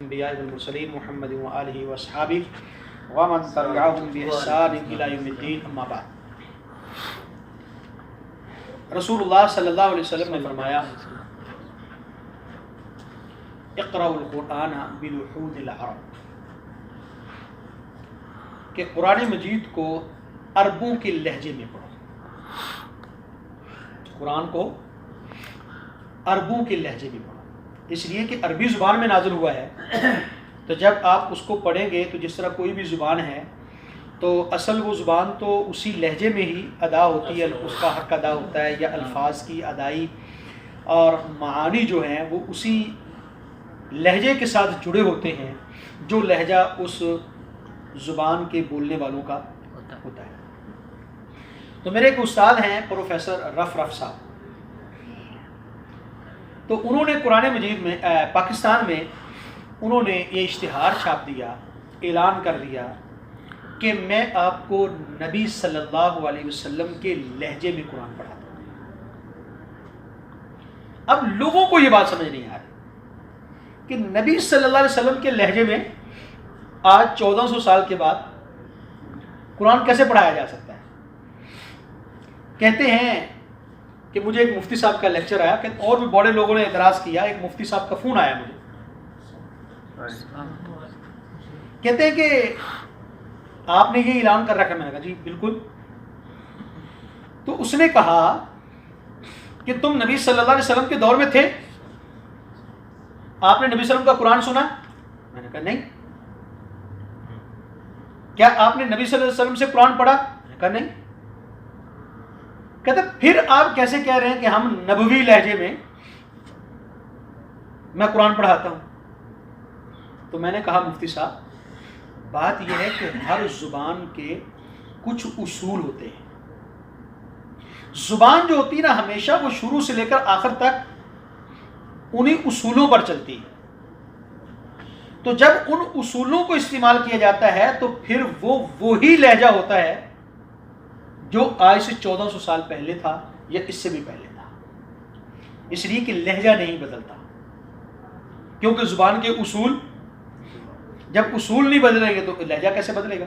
الانبیاء والمرسلین محمد وآلہ واصحابہ ومن تبعهم بإحسان إلی یوم الدین، اما بعد۔ رسول اللہ صلی اللہ علیہ وسلم نے فرمایا اقرأوا القرآن بلحون العرب، کہ قرآن مجید کو عربوں کے لہجے میں پڑھو، قرآن کو عربوں کے لہجے میں پڑھو، اس لیے کہ عربی زبان میں نازل ہوا ہے، تو جب آپ اس کو پڑھیں گے تو جس طرح کوئی بھی زبان ہے تو اصل وہ زبان تو اسی لہجے میں ہی ادا ہوتی ہے، اس کا حق ادا ہوتا ہے، یا الفاظ کی ادائی اور معانی جو ہیں وہ اسی لہجے کے ساتھ جڑے ہوتے ہیں جو لہجہ اس زبان کے بولنے والوں کا ہوتا ہے۔ تو میرے ایک استاد ہیں پروفیسر رف صاحب، تو انہوں نے قرآن مجید میں پاکستان میں انہوں نے یہ اشتہار چھاپ دیا، اعلان کر دیا کہ میں آپ کو نبی صلی اللہ علیہ وسلم کے لہجے میں قرآن پڑھاتا ہوں۔ اب لوگوں کو یہ بات سمجھ نہیں آ رہی کہ نبی صلی اللہ علیہ وسلم کے لہجے میں آج 1400 سال کے بعد قرآن کیسے پڑھایا جا سکتا ہے۔ کہتے ہیں کہ مجھے ایک مفتی صاحب کا لیکچر آیا، کہ اور بھی بڑے لوگوں نے اعتراض کیا، ایک مفتی صاحب کا فون آیا مجھے، کہتے ہیں کہ آپ نے یہ اعلان کر رکھا ہے۔ میں نے کہا جی بالکل۔ تو اس نے کہا کہ تم نبی صلی اللہ علیہ وسلم کے دور میں تھے، آپ نے نبی صلی اللہ علیہ وسلم کا قرآن سنا؟ میں نے کہا نہیں۔ کیا آپ نے نبی صلی اللہ علیہ وسلم سے قرآن پڑھا؟ میں نے کہا نہیں۔ کہتے پھر آپ کیسے کہہ رہے ہیں کہ ہم نبوی لہجے میں قرآن پڑھاتا ہوں؟ تو میں نے کہا مفتی صاحب بات یہ ہے کہ ہر زبان کے کچھ اصول ہوتے ہیں، زبان جو ہوتی ہے نا ہمیشہ وہ شروع سے لے کر آخر تک انہی اصولوں پر چلتی ہے، تو جب ان اصولوں کو استعمال کیا جاتا ہے تو پھر وہ وہی لہجہ ہوتا ہے جو آج سے 1400 سال پہلے تھا یا اس سے بھی پہلے تھا، اس لیے کہ لہجہ نہیں بدلتا، کیونکہ زبان کے اصول، جب اصول نہیں بدلیں گے تو لہجہ کیسے بدلے گا۔